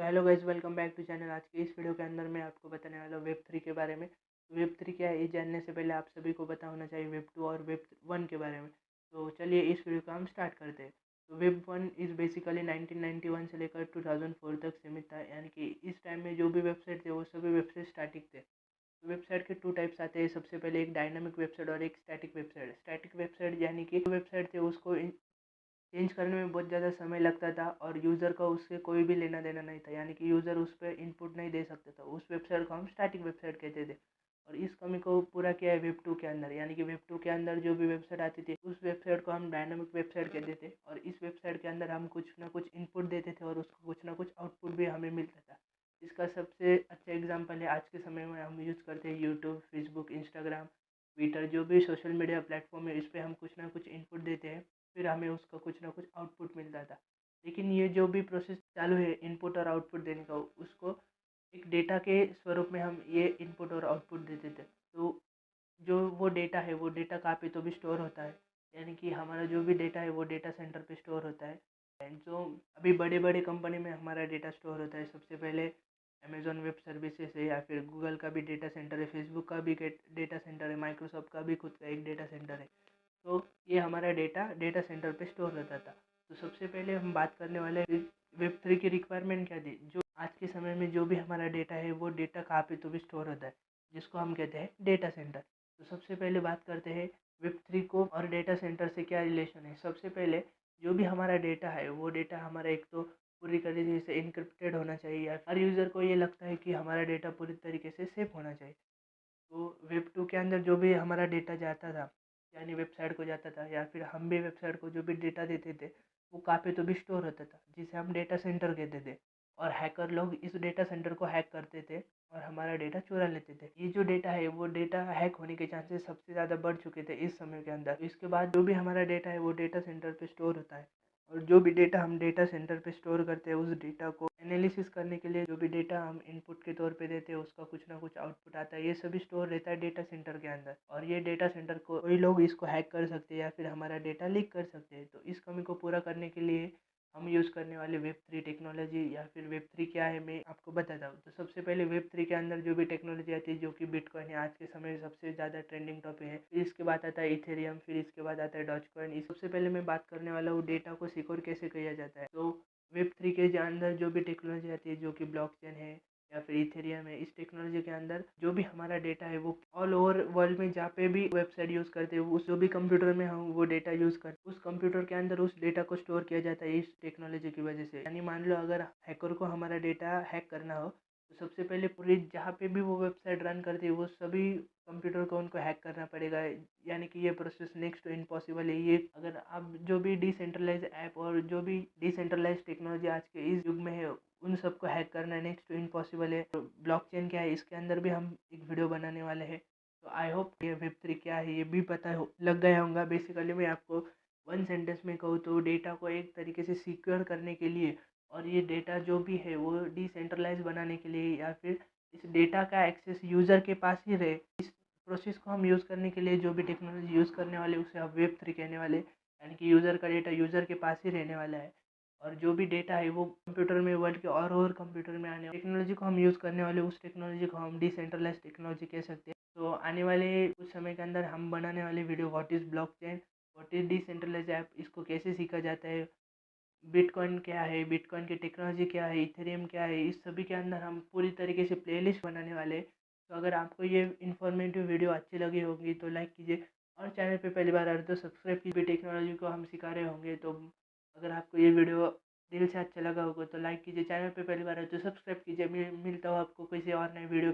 Hello guys, welcome back to channel. आज के इस वीडियो के अंदर मैं आपको बताने वाला हूँ वेब 3 के बारे में। वेब 3 क्या है, ये जानने से पहले आप सभी को पता होना चाहिए वेब 2 और वेब 1 के बारे में। तो चलिए इस वीडियो को हम स्टार्ट करते हैं। तो वेब 1 इज़ बेसिकली 1991 से लेकर 2004 तक सीमित था, यानी कि इस टाइम में जो भी वेबसाइट थे वो सभी वेबसाइट स्टैटिक थे। तो वेबसाइट के टू टाइप्स आते हैं। सबसे पहले एक डायनामिक वेबसाइट और एक स्टैटिक वेबसाइट। स्टैटिक वेबसाइट यानी कि वेबसाइट थे उसको चेंज करने में बहुत ज़्यादा समय लगता था और यूज़र का उससे कोई भी लेना देना नहीं था, यानी कि यूज़र उस पर इनपुट नहीं दे सकता था। उस वेबसाइट को हम स्टैटिक वेबसाइट कहते थे। और इस कमी को पूरा किया है वेब 2 के अंदर, यानी कि वेब 2 के अंदर जो भी वेबसाइट आती थी उस वेबसाइट को हम डायनामिक वेबसाइट कहते थे। और इस वेबसाइट के अंदर हम कुछ ना कुछ इनपुट देते थे और उसको कुछ ना कुछ आउटपुट भी हमें मिलता था। इसका सबसे अच्छा एग्जाम्पल है आज के समय में हम यूज़ करते हैं यूट्यूब, फेसबुक, इंस्टाग्राम, ट्विटर, जो भी सोशल मीडिया प्लेटफॉर्म है। इस पर हम कुछ ना कुछ इनपुट देते हैं, फिर हमें उसका कुछ ना कुछ आउटपुट मिलता था। लेकिन ये जो भी प्रोसेस चालू है इनपुट और आउटपुट देने का, उसको एक डेटा के स्वरूप में हम ये इनपुट और आउटपुट देते थे। तो जो वो डेटा है वो डेटा कहाँ पे तो भी स्टोर होता है, यानी कि हमारा जो भी डेटा है वो डेटा सेंटर पे स्टोर होता है। एंड जो अभी बड़े बड़े कंपनी में हमारा डेटा स्टोर होता है, सबसे पहले अमेज़ॉन वेब सर्विसेज है, या फिर गूगल का भी डेटा सेंटर है, फेसबुक का भी डेटा सेंटर है, माइक्रोसॉफ्ट का भी खुद का एक डेटा सेंटर है। तो ये हमारा डेटा डेटा सेंटर पे स्टोर रहता था। तो सबसे पहले हम बात करने वाले वेब 3 की रिक्वायरमेंट क्या थी। जो आज के समय में जो भी हमारा डेटा है वो डेटा कहाँ पे तो भी स्टोर होता है, जिसको हम कहते हैं डेटा सेंटर। तो सबसे पहले बात करते हैं वेब 3 को और डेटा सेंटर से क्या रिलेशन है। सबसे पहले जो भी हमारा डेटा है वो डेटा हमारा एक तो पूरी तरीके से इनक्रिप्टेड होना चाहिए, या हर यूज़र को ये लगता है कि हमारा डेटा पूरी तरीके से सेफ होना चाहिए। तो वेब 2 के अंदर जो भी हमारा डेटा जाता था, यानी वेबसाइट को जाता था, या फिर हम भी वेबसाइट को जो भी डेटा देते थे वो कहाँ पे तो भी स्टोर होता था, जिसे हम डेटा सेंटर कहते थे। और हैकर लोग इस डेटा सेंटर को हैक करते थे और हमारा डेटा चुरा लेते थे। ये जो डेटा है वो डेटा हैक होने के चांसेस सबसे ज़्यादा बढ़ चुके थे इस समय के अंदर। इसके बाद जो भी हमारा डेटा है वो डेटा सेंटर पे स्टोर होता है, और जो भी डेटा हम डेटा सेंटर पे स्टोर करते हैं उस डेटा को एनालिसिस करने के लिए जो भी डेटा हम इनपुट के तौर पे देते हैं उसका कुछ ना कुछ आउटपुट आता है। ये सभी स्टोर रहता है डेटा सेंटर के अंदर, और ये डेटा सेंटर को कोई लोग इसको हैक कर सकते हैं या फिर हमारा डेटा लीक कर सकते हैं। तो इस कमी को पूरा करने के लिए हम यूज़ करने वाले वेब 3 टेक्नोलॉजी, या फिर वेब 3 क्या है मैं आपको बताता हूँ। तो सबसे पहले वेब 3 के अंदर जो भी टेक्नोलॉजी आती है, जो कि बिटकॉइन है, आज के समय में सबसे ज़्यादा ट्रेंडिंग टॉपिक है। फिर इसके बाद आता है इथेरियम, फिर इसके बाद आता है डॉजकॉइन। इस सबसे पहले मैं बात करने वाला हूँ डेटा को सिक्योर कैसे किया जाता है। तो वेब 3 के अंदर जो भी टेक्नोलॉजी आती है, जो कि ब्लॉकचेन है या फिर इथेरियम है, इस टेक्नोलॉजी के अंदर जो भी हमारा डेटा है वो ऑल ओवर वर्ल्ड में जहाँ पे भी वेबसाइट यूज़ करते हैं, उस जो भी कंप्यूटर में हम वो डेटा यूज़ करते हैं, उस कंप्यूटर के अंदर उस डेटा को स्टोर किया जाता है इस टेक्नोलॉजी की वजह से। यानी मान लो अगर हैकर को हमारा डेटा हैक करना हो, तो सबसे पहले पूरी जहाँ पे भी वो वेबसाइट रन करती है वो सभी कंप्यूटर को उनको हैक करना पड़ेगा, यानी कि ये प्रोसेस नेक्स्ट टू इम्पॉसिबल है। ये अगर आप जो भी डिसेंट्रलाइज ऐप और जो भी डिसेंट्रलाइज टेक्नोलॉजी आज के इस युग में है उन सबको हैक करना नेक्स्ट टू इम्पॉसिबल है। ब्लॉकचेन क्या है इसके अंदर भी हम एक वीडियो बनाने वाले हैं। तो आई होप ये वेब 3 क्या है ये भी पता हो लग गया होगा। बेसिकली मैं आपको वन सेंटेंस में कहूँ तो डेटा को एक तरीके से सिक्योर करने के लिए, और ये डेटा जो भी है वो डिसेंट्रलाइज बनाने के लिए, या फिर इस डेटा का एक्सेस यूज़र के पास ही रहे, इस प्रोसेस को हम यूज़ करने के लिए जो भी टेक्नोलॉजी यूज़ करने वाले उसे हम वेब 3 कहने वाले। यानी कि यूज़र का डेटा यूज़र के पास ही रहने वाला है, और जो भी डेटा है वो कंप्यूटर में, वर्ल्ड के और कंप्यूटर में आने टेक्नोलॉजी को हम यूज़ करने वाले, उस टेक्नोलॉजी को हम डिसेंट्रलाइज टेक्नोलॉजी कह सकते हैं। तो आने वाले कुछ समय के अंदर हम बनाने वाले video what is blockchain, what is decentralize app, इसको कैसे सीखा जाता है, बिटकॉइन क्या है, बिटकॉइन की टेक्नोलॉजी क्या है, इथेरियम क्या है, इस सभी के अंदर हम पूरी तरीके से प्लेलिस्ट बनाने वाले हैं। तो अगर आपको ये इन्फॉर्मेटिव वीडियो अच्छी लगी होगी तो लाइक कीजिए, और चैनल पे पहली बार आ रहे तो सब्सक्राइब कीजिए। टेक्नोलॉजी को हम सिखा रहे होंगे, तो अगर आपको ये वीडियो दिल से अच्छा लगा होगा तो लाइक कीजिए, चैनल पे पहली बार आए तो सब्सक्राइब कीजिए। मैं मिलता हूँ आपको किसी और नए वीडियो